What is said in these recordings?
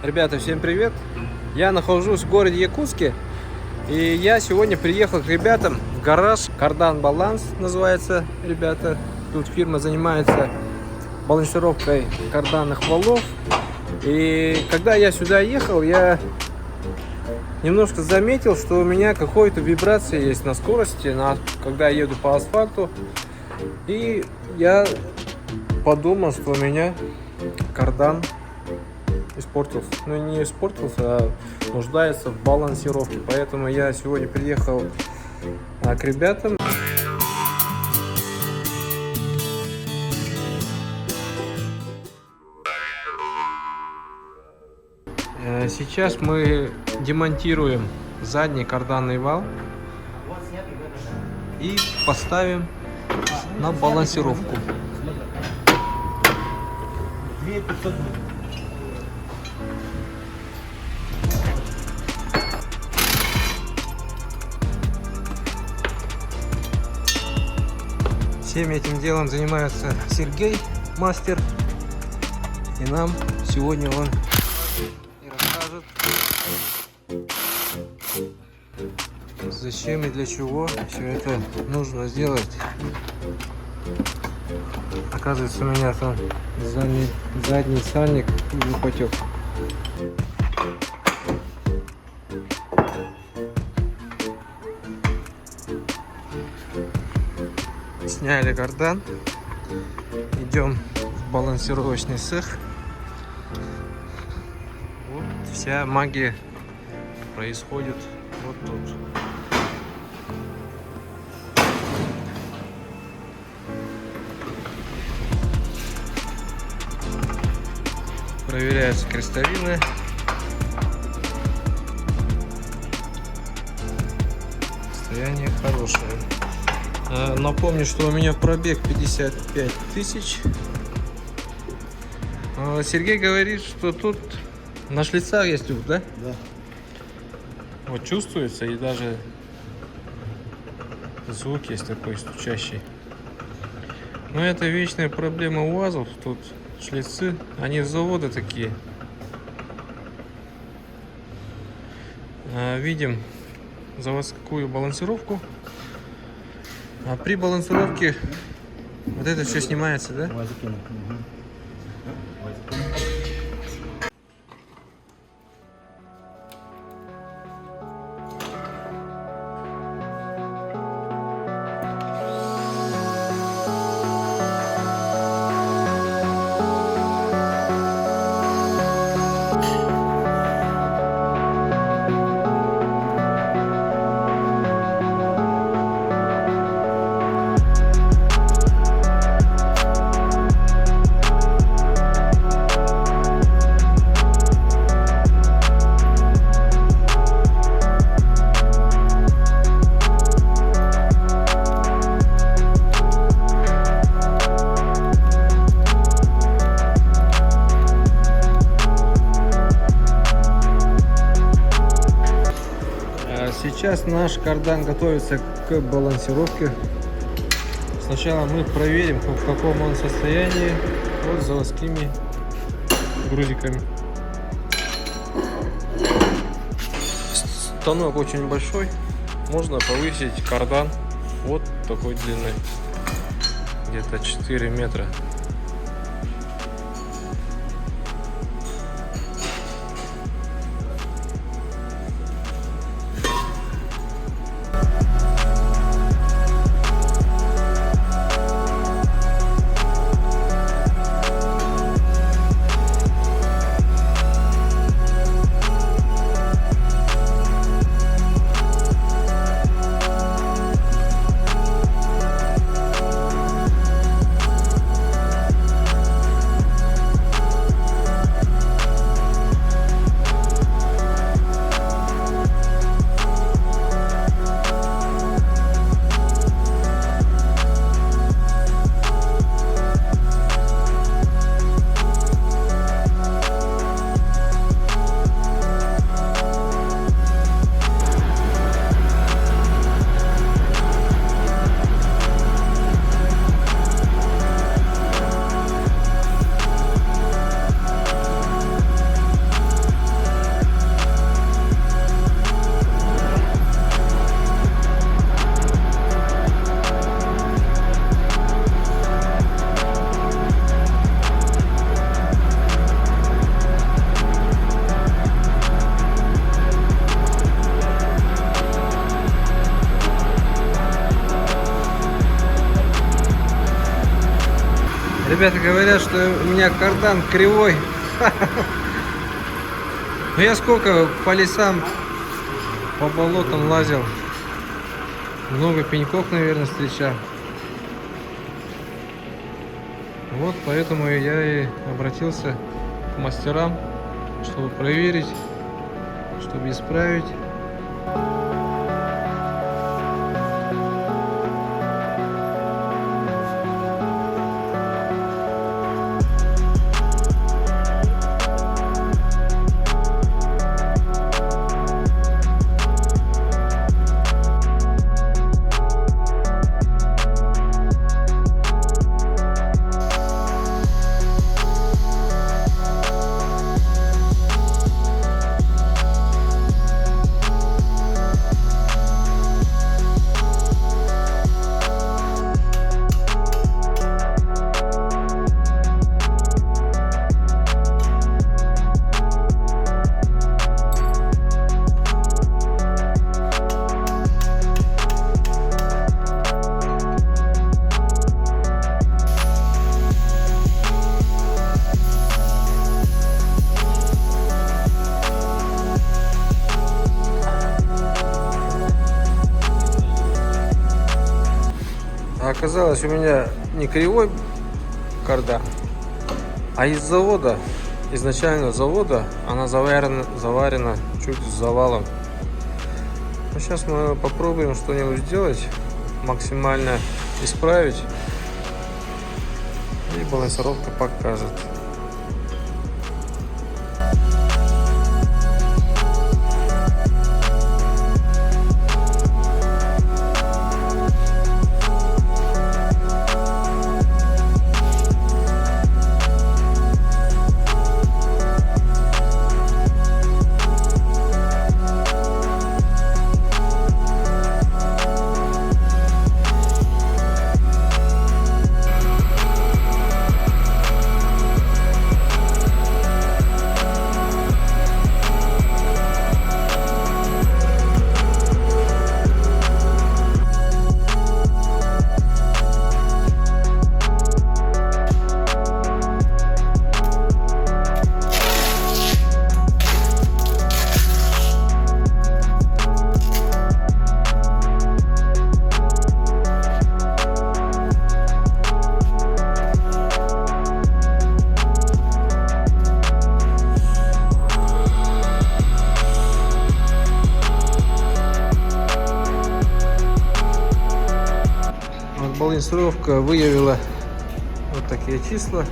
Ребята, всем привет! Я нахожусь в городе Якутске, и я сегодня приехал к ребятам в гараж. Кардан Баланс называется, ребята. Тут фирма занимается балансировкой карданных валов. И когда я сюда ехал, я немножко заметил, что у меня какая-то вибрация есть на скорости, когда я еду по асфальту. И я подумал, что у меня кардан испортился. Ну, не испортился, а нуждается в балансировке. Поэтому я сегодня приехал к ребятам. Сейчас мы демонтируем задний карданный вал и поставим на балансировку. 2500. Всем этим делом занимается Сергей, мастер. И нам сегодня он и расскажет, зачем и для чего все это нужно сделать. Оказывается, у меня там задний сальник не потек. Сняли кардан, идем в балансировочный цех. Вот вся магия происходит вот тут. Проверяются крестовины. Состояние хорошее. Напомню, что у меня пробег 55 тысяч. Сергей говорит, что тут на шлицах есть люфт, да? Да. Вот чувствуется, и даже звук есть такой стучащий. Но это вечная проблема УАЗов. Тут шлицы, они с завода такие. Видим заводскую балансировку. А при балансировке вот это все снимается, да? Сейчас наш кардан готовится к балансировке. Сначала мы проверим, в каком он состоянии, вот заводскими грузиками. Станок очень большой, можно повысить кардан вот такой длины, где-то 4 метра. Ребята говорят, что у меня кардан кривой. Но я сколько по лесам, по болотам лазил. Много пеньков, наверное, встречал. Вот поэтому я и обратился к мастерам, чтобы проверить, чтобы исправить. Оказалось, у меня не кривой кардан, а из завода, изначально завода, она заварена чуть с завалом. Но сейчас мы попробуем что-нибудь сделать, максимально исправить, и балансировка покажет. Балансировка выявила вот такие числа.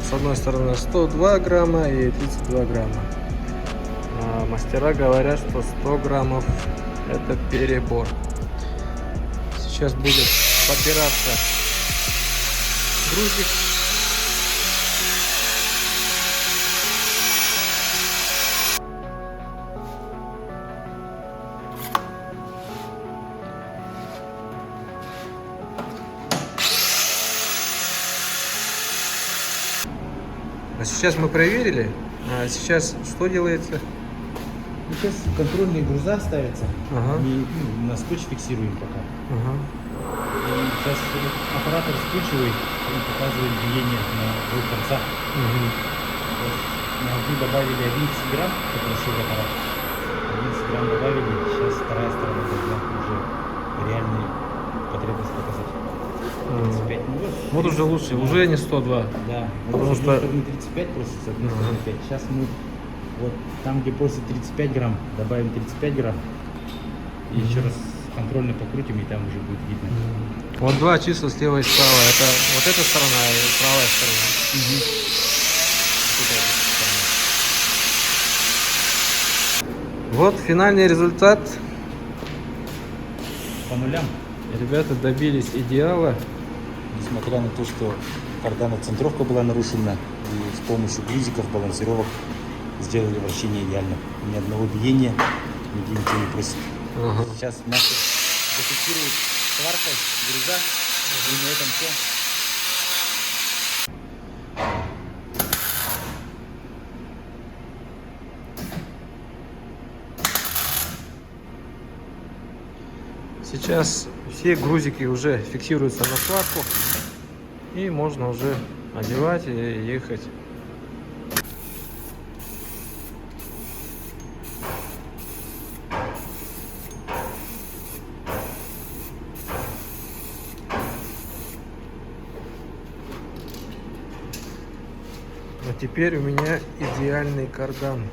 С одной стороны 102 грамма и 32 грамма. А мастера говорят, что 100 граммов это перебор. Сейчас будет подбираться грузик. Сейчас мы проверили. А сейчас что делается? Сейчас контрольные груза ставятся. Ага. И на скотч фиксируем пока. Ага. И сейчас оператор скотчевый, он показывает биение на двух концах. Мы добавили 11 грамм, попросил аппарат. 11 грамм добавили. Сейчас вторая сторона должна уже реальные потребности показать. 35, вот уже лучше, да. Уже не 102. Да, потому что 35 просится, 35. Сейчас мы вот там, где просит 35 грамм, добавим 35 грамм. И еще раз контрольно покрутим, и там уже будет видно. Вот два числа слева и справа. Это вот эта сторона и правая сторона. Вот финальный результат. По нулям. Ребята добились идеала. Несмотря на то, что кардана-центровка была нарушена, и с помощью грузиков, балансировок сделали вращение идеально. Ни одного биения, нигде ничего не просит. Сейчас мастер зафиксирует сваркой груза, и на этом все. Сейчас все грузики уже фиксируются на сварку. И можно уже одевать и ехать. А теперь у меня идеальный кардан.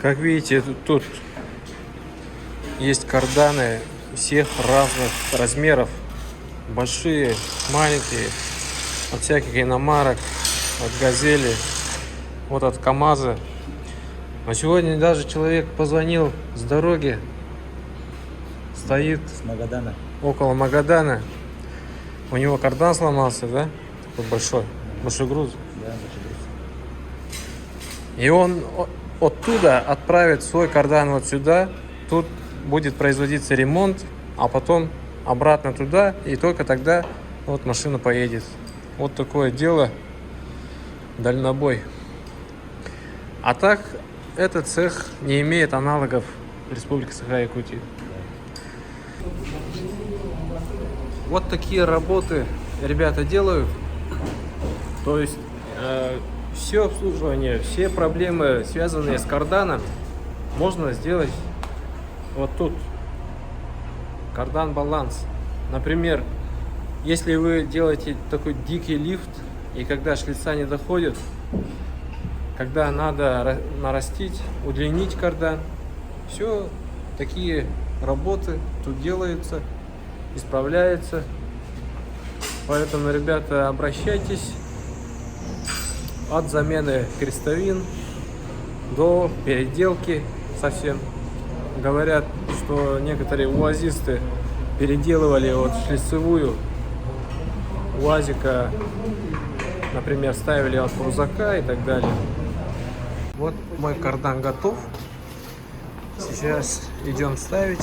Как видите, тут есть карданы всех разных размеров. Большие, маленькие, от всяких иномарок, от Газели, вот от КамАЗа. А сегодня даже человек позвонил с дороги, стоит С Магадана. около Магадана. У него кардан сломался, да? Такой большой груз. Да, большой груз. И он оттуда отправит свой кардан вот сюда. Тут будет производиться ремонт, а потом обратно туда, и только тогда вот машина поедет. Вот такое дело, дальнобой. А так, этот цех не имеет аналогов в Республике Саха-Якутия. Вот такие работы ребята делают. То есть все обслуживание, все проблемы, связанные с карданом, можно сделать вот тут. Кардан баланс. Например, если вы делаете такой дикий лифт, и когда шлица не доходит, когда надо нарастить, удлинить кардан, все такие работы тут делаются, исправляются. Поэтому, ребята, обращайтесь. От замены крестовин до переделки совсем. Говорят, что некоторые уазисты переделывали вот шлицевую УАЗика, например, ставили от крузака и так далее. Вот мой кардан готов. Сейчас идем ставить.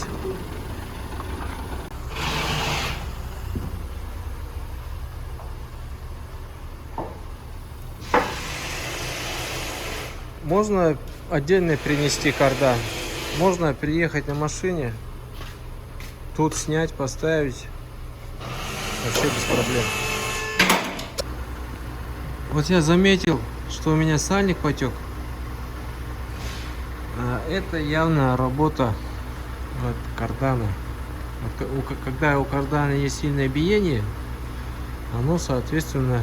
Можно отдельно принести кардан. Можно приехать на машине, тут снять, поставить. Вообще без проблем. Вот я заметил, что у меня сальник потек. Это явно работа вот кардана. Когда у кардана есть сильное биение, оно, соответственно,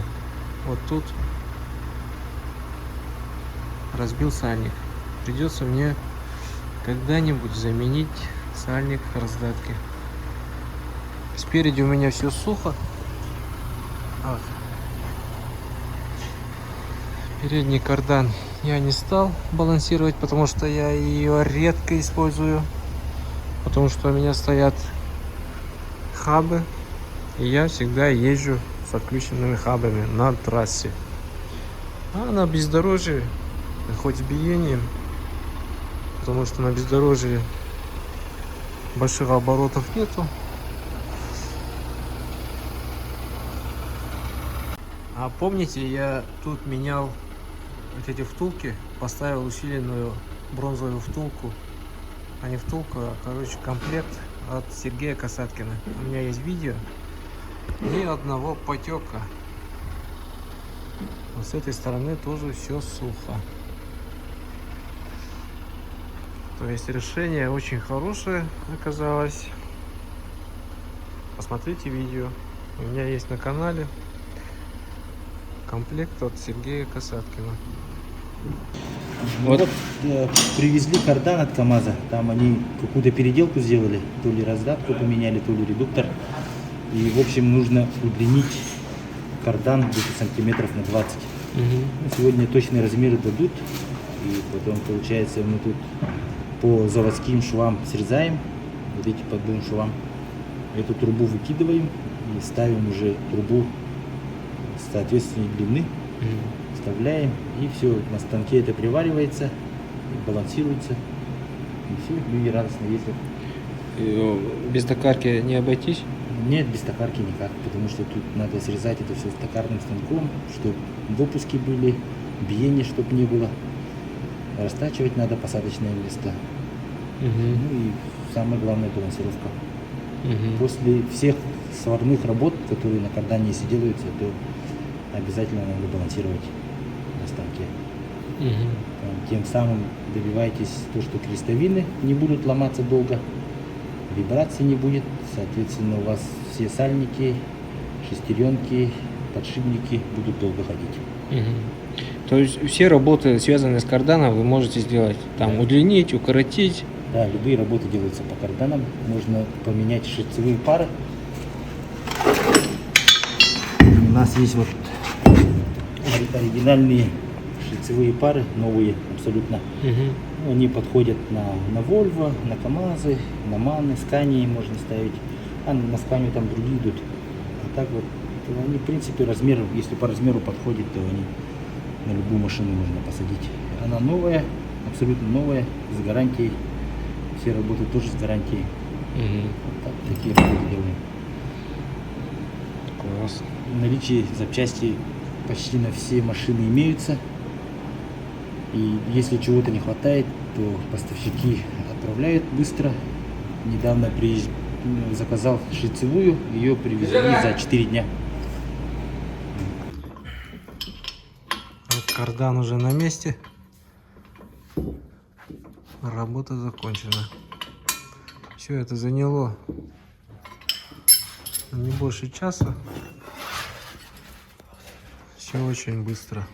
вот тут разбил сальник. Придется мне когда-нибудь заменить сальник в раздатке. Спереди у меня все сухо. Вот. Передний кардан я не стал балансировать, потому что я ее редко использую. Потому что у меня стоят хабы, и я всегда езжу с отключенными хабами на трассе. А на бездорожье, хоть с биением, потому что на бездорожье больших оборотов нету. А помните, я тут менял вот эти втулки, поставил усиленную бронзовую втулку, а не втулку, а, короче, комплект от Сергея Касаткина. У меня есть видео, ни одного потека. Вот с этой стороны тоже все сухо. То есть решение очень хорошее оказалось. Посмотрите видео. У меня есть на канале комплект от Сергея Касаткина. Вот привезли кардан от КамАЗа. Там они какую-то переделку сделали. То ли раздатку поменяли, то ли редуктор. И, в общем, нужно удлинить кардан где-то сантиметров на 20. Сегодня точные размеры дадут. И потом, получается, мы тут по заводским швам срезаем, вот эти по двум швам, эту трубу выкидываем и ставим уже трубу соответственной длины, вставляем, и все, на станке это приваривается, балансируется, и все, люди радостно ездят. Без токарки не обойтись? Нет, без токарки никак, потому что тут надо срезать это все с токарным станком, чтобы допуски были, биения чтобы не было. Растачивать надо посадочные листа. Ну и самая главная балансировка. Мгм. После всех сварных работ, которые на кардане если делаются, то обязательно надо балансировать на станке. Мгм. Тем самым добиваетесь то, что крестовины не будут ломаться долго, вибрации не будет, соответственно, у вас все сальники, шестеренки, подшипники будут долго ходить. Мгм. То есть все работы, связанные с карданом, вы можете сделать. Там Да. удлинить, укоротить. Да, любые работы делаются по карданам, можно поменять шлицевые пары. У нас есть вот оригинальные шлицевые пары, новые абсолютно. Мгм. Они подходят на Volvo, на КамАЗы, на Маны, Скании можно ставить. А на Сканию там другие идут. А так вот, они в принципе размер, если по размеру подходит, то они на любую машину можно посадить. Она новая, абсолютно новая, с гарантией. Все работы тоже с гарантией. Мгм. Вот так, такие работы делаем. Класс. В наличии запчасти почти на все машины имеются. И если чего-то не хватает, то поставщики отправляют быстро. Недавно заказал шлицевую, ее привезли за 4 дня. Вот кардан уже на месте. Работа закончена. Все это заняло не больше часа. Все очень быстро.